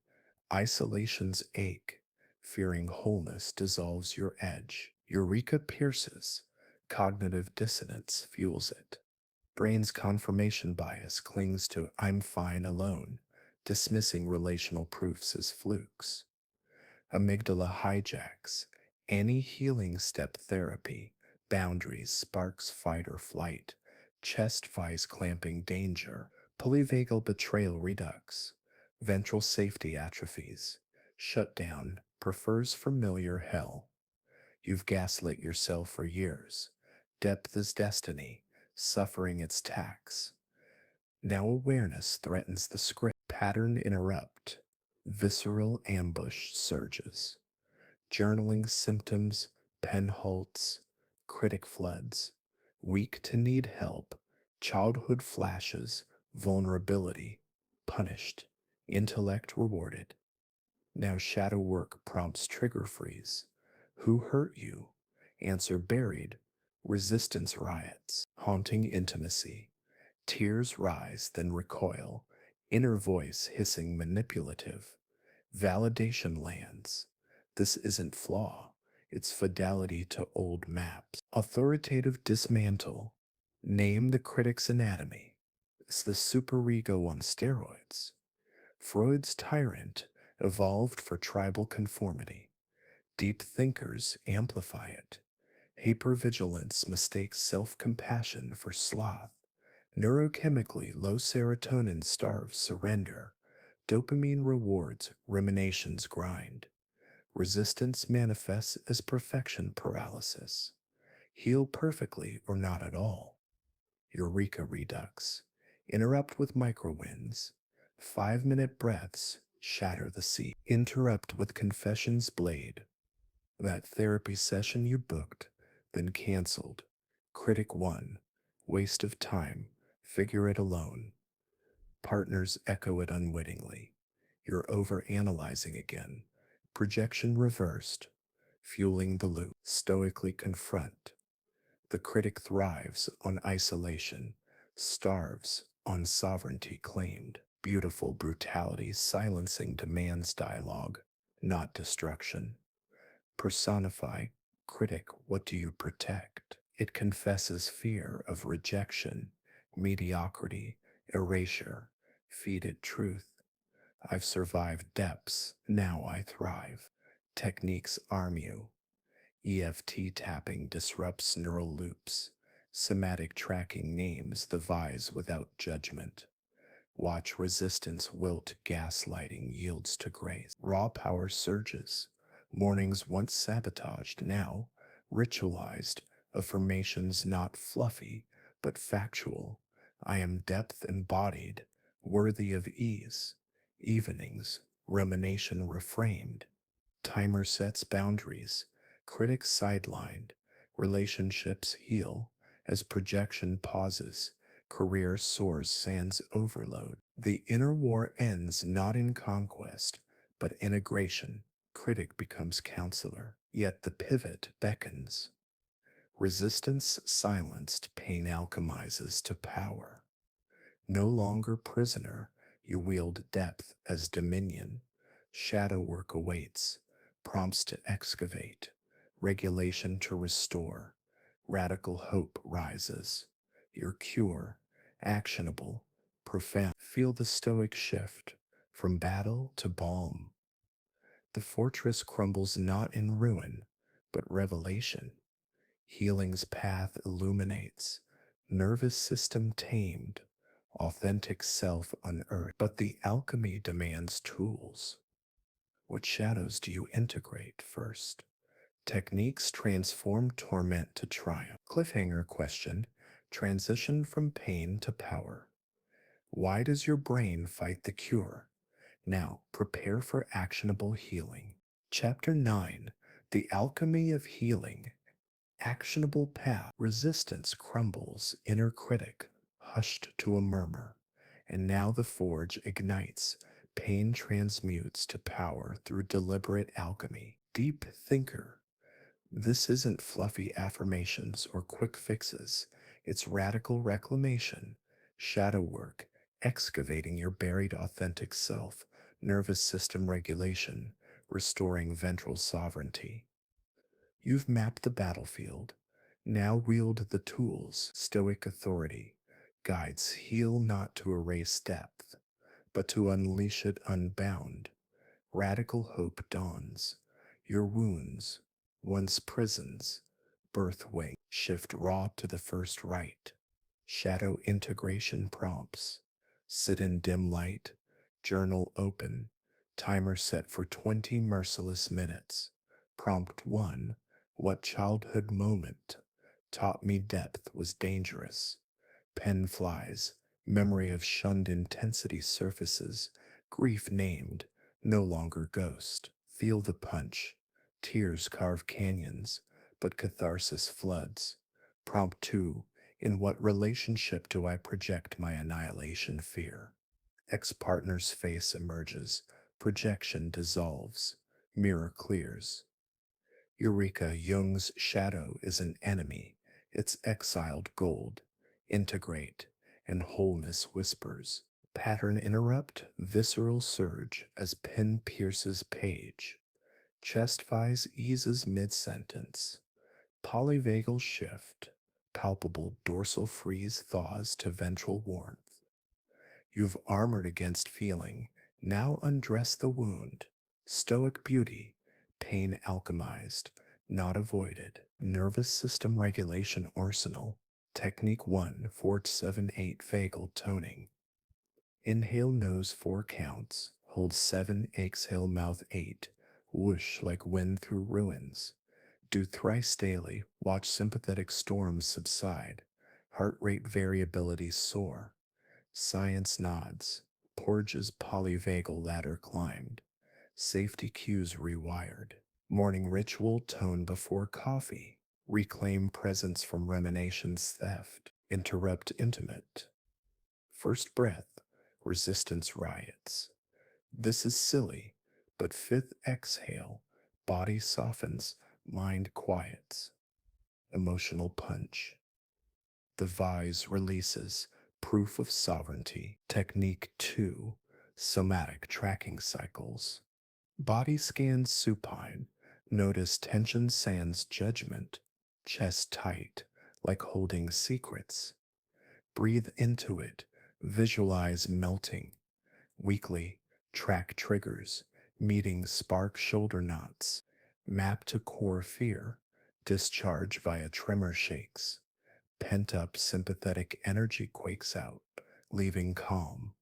isolation's ache, fearing wholeness dissolves your edge. Eureka pierces, cognitive dissonance fuels it. Brain's confirmation bias clings to I'm fine alone, dismissing relational proofs as flukes. Amygdala hijacks, any healing step therapy, boundaries sparks fight or flight, chest vise clamping danger, polyvagal betrayal redux, ventral safety atrophies, shutdown prefers familiar hell. You've gaslit yourself for years. Depth is destiny, suffering its tax. Now awareness threatens the script. Pattern interrupt. Visceral ambush surges. Journaling symptoms, pen halts, critic floods. Weak to need help. Childhood flashes, vulnerability, punished. Intellect rewarded. Now shadow work prompts trigger freeze. Who hurt you? Answer buried. Resistance riots. Haunting intimacy. Tears rise, then recoil. Inner voice hissing manipulative. Validation lands. This isn't flaw. It's fidelity to old maps. Authoritative dismantle. Name the critic's anatomy. It's the superego on steroids. Freud's tyrant evolved for tribal conformity. Deep thinkers amplify it. Hypervigilance mistakes self compassion for sloth. Neurochemically, low serotonin starves surrender. Dopamine rewards rumination's grind. Resistance manifests as perfection paralysis. Heal perfectly or not at all. Eureka redux. Interrupt with microwinds. 5-minute breaths shatter the sea. Interrupt with confession's blade. That therapy session you booked, then canceled. Critic 1. Waste of time. Figure it alone. Partners echo it unwittingly. You're overanalyzing again. Projection reversed. Fueling the loop. Stoically confront. The critic thrives on isolation, starves on sovereignty claimed. Beautiful brutality silencing demands dialogue, not destruction. Personify, critic, what do you protect? It confesses fear of rejection, mediocrity, erasure, Feed it truth. I've survived depths, now I thrive. Techniques arm you. EFT tapping disrupts neural loops. Somatic tracking names the vise without judgment. Watch resistance wilt, gaslighting yields to grace. Raw power surges. Mornings once sabotaged, now ritualized. Affirmations not fluffy, but factual. I am depth embodied, worthy of ease. Evenings, rumination reframed. Timer sets boundaries. Critics sidelined. Relationships heal as projection pauses. Career soars sans overload. The inner war ends not in conquest, but integration. Critic becomes counselor. Yet the pivot beckons. Resistance silenced, pain alchemizes to power. No longer prisoner, you wield depth as dominion. Shadow work awaits, prompts to excavate, regulation to restore. Radical hope rises. Your cure, actionable, profound. Feel the stoic shift from battle to balm. The fortress crumbles not in ruin, but revelation. Healing's path illuminates, nervous system tamed, authentic self unearthed. But the alchemy demands tools. What shadows do you integrate first? Techniques transform torment to triumph. Cliffhanger question: transition from pain to power. Why does your brain fight the cure? Now, prepare for actionable healing. Chapter 9: The Alchemy of Healing. Actionable path. Resistance crumbles, inner critic, hushed to a murmur. And now the forge ignites. Pain transmutes to power through deliberate alchemy. Deep thinker. This isn't fluffy affirmations or quick fixes. It's radical reclamation, shadow work, excavating your buried authentic self, nervous system regulation, restoring ventral sovereignty. You've mapped the battlefield. Now wield the tools. Stoic authority guides heal not to erase depth, but to unleash it unbound. Radical hope dawns. Your wounds, once prisons, birth wing. Shift raw to the first right. Shadow integration prompts. Sit in dim light. Journal open. Timer set for 20 merciless minutes. Prompt 1. What childhood moment taught me depth was dangerous? Pen flies. Memory of shunned intensity surfaces. Grief named, no longer ghost. Feel the punch. Tears carve canyons, but catharsis floods. Prompt 2. In what relationship do I project my annihilation fear? Ex-partner's face emerges. Projection dissolves. Mirror clears. Eureka, Jung's shadow is an enemy. It's exiled gold. Integrate, and wholeness whispers. Pattern interrupt, visceral surge as pen pierces page. Chest vise eases mid-sentence. Polyvagal shift, palpable dorsal freeze thaws to ventral warmth. You've armored against feeling, now undress the wound. Stoic beauty, pain alchemized, not avoided. Nervous system regulation arsenal. Technique 1, 4-7-8 vagal toning. Inhale nose 4 counts, hold 7, exhale mouth 8. Whoosh like wind through ruins. Do thrice daily, watch sympathetic storms subside. Heart rate variability soar. Science nods. Porges polyvagal ladder climbed. Safety cues rewired. Morning ritual tone before coffee. Reclaim presence from rumination's theft. Interrupt intimate. First breath. Resistance riots. This is silly, but fifth exhale. Body softens, mind quiets. Emotional punch. The vise releases. Proof of sovereignty. Technique 2. Somatic tracking cycles. Body scans supine. Notice tension sans judgment. Chest tight, like holding secrets. Breathe into it. Visualize melting. Weekly, track triggers, meetings spark shoulder knots, map to core fear, discharge via tremor shakes, pent up sympathetic energy quakes out, leaving calm.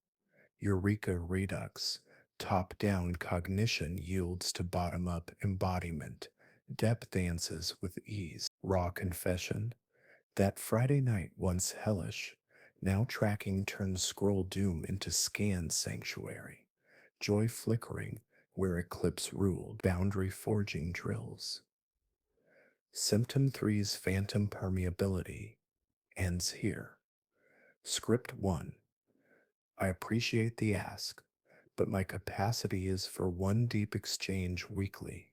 Eureka redux, top down cognition yields to bottom up embodiment, depth dances with ease. Raw confession, that Friday night once hellish, now tracking turns scroll doom into scan sanctuary, joy flickering where eclipse ruled, boundary forging drills. Symptom three's phantom permeability ends here. Script 1, I appreciate the ask, but my capacity is for one deep exchange weekly.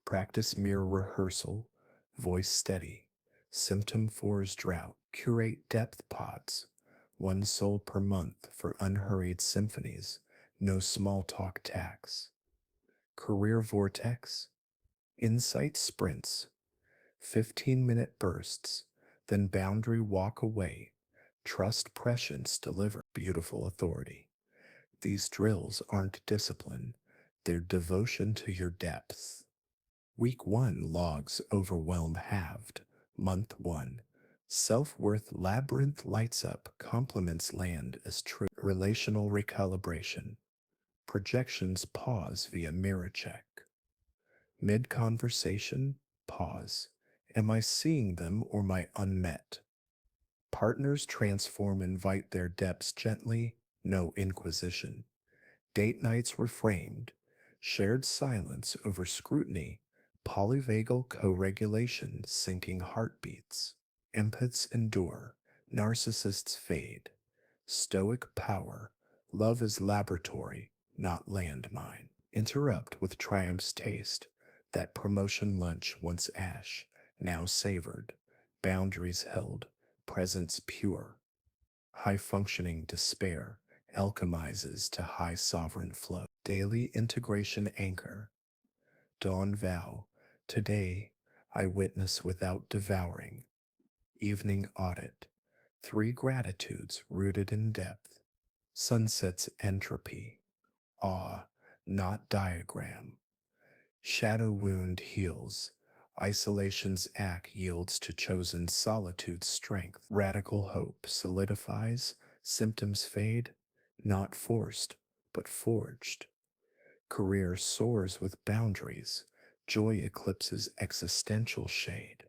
Practice mirror rehearsal, voice steady. Symptom 4's drought. Curate depth pods, one soul per month for unhurried symphonies, no small talk tax. Career vortex, insight sprints, 15-minute bursts, then boundary walk away. Trust prescience deliver beautiful authority. These drills aren't discipline, they're devotion to your depths. Week 1 logs overwhelm halved. Month 1. Self worth labyrinth lights up, compliments land as true. Relational recalibration. Projections pause via mirror check. Mid conversation, pause. Am I seeing them or my unmet? Partners transform, invite their depths gently, no inquisition. Date nights reframed, shared silence over scrutiny, polyvagal co-regulation syncing heartbeats. Empaths endure, narcissists fade. Stoic power, love is laboratory, not landmine. Interrupt with triumph's taste, that promotion lunch once ash, now savored. Boundaries held, presence pure. High functioning despair alchemizes to high sovereign flow. Daily integration anchor. Dawn vow. Today I witness without devouring. Evening audit. Three gratitudes rooted in depth. Sunset's entropy. Awe, not diagram. Shadow wound heals. Isolation's act yields to chosen solitude's strength. Radical hope solidifies. Symptoms fade, not forced, but forged. Career soars with boundaries. Joy eclipses existential shade.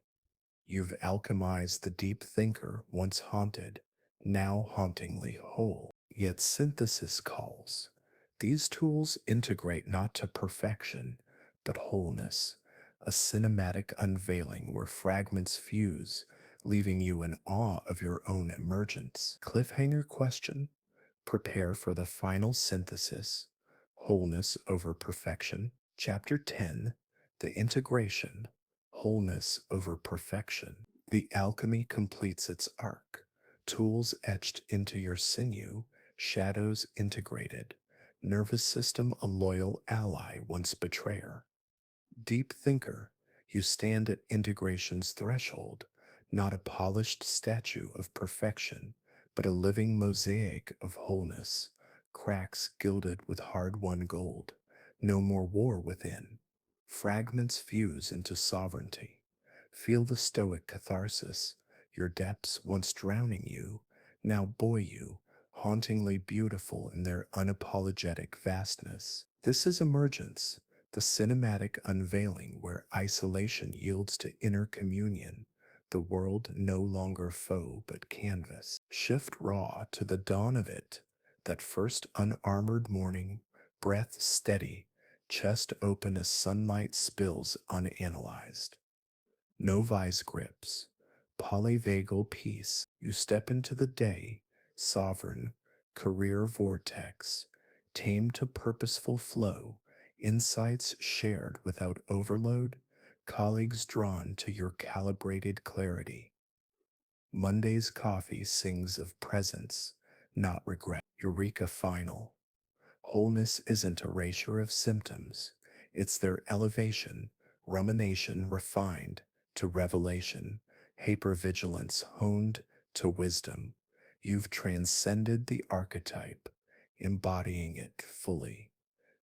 You've alchemized the deep thinker once haunted, now hauntingly whole. Yet synthesis calls. These tools integrate not to perfection, but wholeness, a cinematic unveiling where fragments fuse, leaving you in awe of your own emergence. Cliffhanger question, prepare for the final synthesis, wholeness over perfection. Chapter 10, the integration, wholeness over perfection. The alchemy completes its arc, tools etched into your sinew, shadows integrated, nervous system a loyal ally once betrayer. Deep thinker, you stand at integration's threshold, not a polished statue of perfection, but a living mosaic of wholeness, cracks gilded with hard-won gold. No more war within. Fragments fuse into sovereignty. Feel the stoic catharsis. Your depths, once drowning you, now buoy you, hauntingly beautiful in their unapologetic vastness. This is emergence, the cinematic unveiling where isolation yields to inner communion, the world no longer foe but canvas. Shift raw to the dawn of it, that first unarmored morning, breath steady, chest open as sunlight spills unanalyzed. No vice grips, polyvagal peace. You step into the day, sovereign, career vortex, tamed to purposeful flow, insights shared without overload, colleagues drawn to your calibrated clarity. Monday's coffee sings of presence, not regret. Eureka final. Wholeness isn't erasure of symptoms, it's their elevation, rumination refined to revelation, hypervigilance honed to wisdom. You've transcended the archetype, embodying it fully.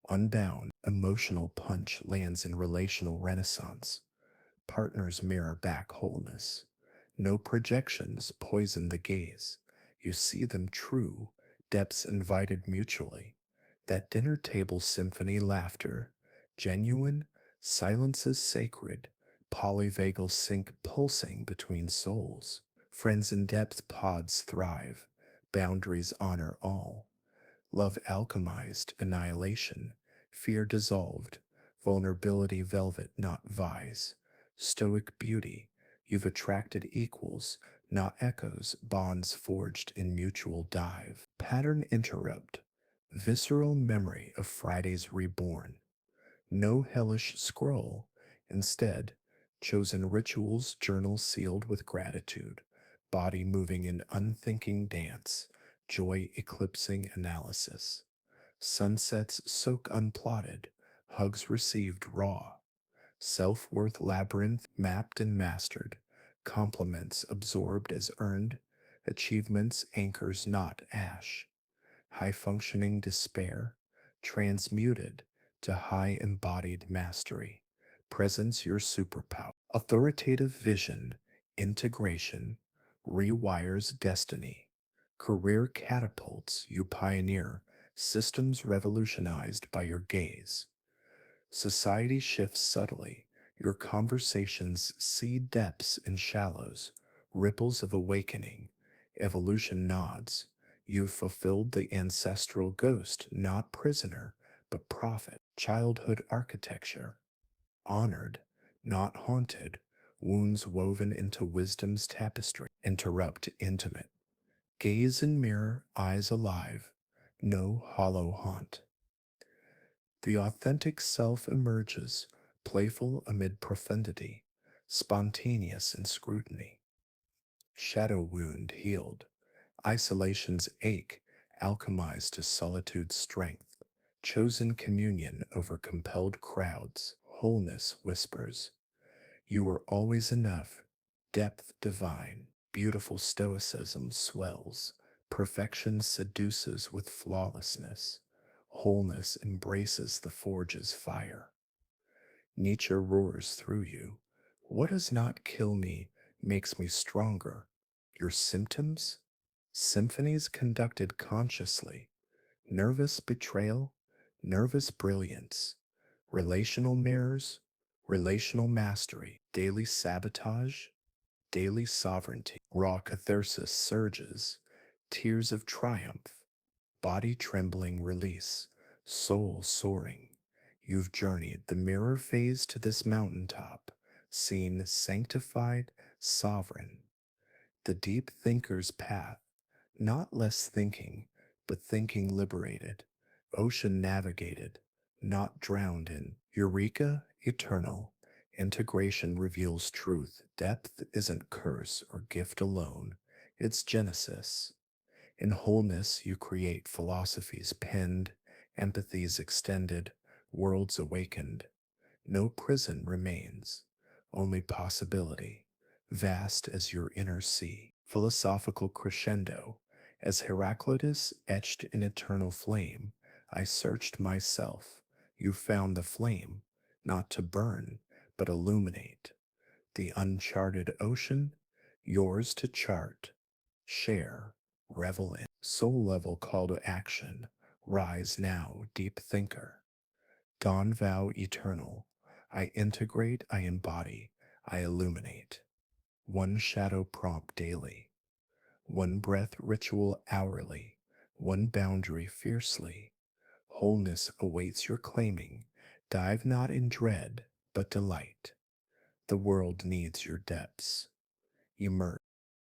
Unbound, emotional punch lands in relational renaissance. Partners mirror back wholeness. No projections poison the gaze. You see them true, depths invited mutually. That dinner table symphony laughter, genuine, silence is sacred, polyvagal sync pulsing between souls. Friends in depth pods thrive, boundaries honor all. Love alchemized annihilation, fear dissolved, vulnerability velvet, not vise. Stoic beauty, you've attracted equals, not echoes, bonds forged in mutual dive. Pattern interrupt, visceral memory of Fridays reborn. No hellish scroll, instead, chosen rituals, journals sealed with gratitude, body moving in unthinking dance, joy eclipsing analysis. Sunsets soak unplotted, hugs received raw, self worth labyrinth mapped and mastered, compliments absorbed as earned, achievements anchors not ash, high functioning despair transmuted to high embodied mastery, presence your superpower, authoritative vision, integration, rewires destiny, career catapults you pioneer, systems revolutionized by your gaze. Society shifts subtly. Your conversations seed depths and shallows, ripples of awakening. Evolution nods. You've fulfilled the ancestral ghost, not prisoner, but prophet. Childhood architecture. Honored, not haunted. Wounds woven into wisdom's tapestry. Interrupt intimate. Gaze in mirror, eyes alive. No hollow haunt. The authentic self emerges, playful amid profundity, spontaneous in scrutiny. Shadow wound healed, isolation's ache alchemized to solitude's strength, chosen communion over compelled crowds, wholeness whispers. You were always enough, depth divine, beautiful stoicism swells, perfection seduces with flawlessness, wholeness embraces the forge's fire. Nature roars through you. What does not kill me makes me stronger. Your symptoms? Symphonies conducted consciously, nervous betrayal, nervous brilliance, relational mirrors, relational mastery, daily sabotage, daily sovereignty, raw catharsis surges, tears of triumph, body trembling release, soul soaring. You've journeyed the mirror phase to this mountaintop, seen sanctified, sovereign, the deep thinker's path, not less thinking, but thinking liberated, ocean navigated, not drowned in. Eureka, eternal. Integration reveals truth. Depth isn't curse or gift alone, it's genesis. In wholeness, you create philosophies penned, empathies extended, worlds awakened. No prison remains, only possibility, vast as your inner sea. Philosophical crescendo. As Heraclitus etched in eternal flame, I searched myself. You found the flame, not to burn, but illuminate. The uncharted ocean, yours to chart, share, revel in. Soul level call to action. Rise now, deep thinker. Dawn vow eternal. I integrate, I embody, I illuminate. One shadow prompt daily. One breath ritual hourly. One boundary fiercely. Wholeness awaits your claiming. Dive not in dread, but delight. The world needs your depths. Emerge.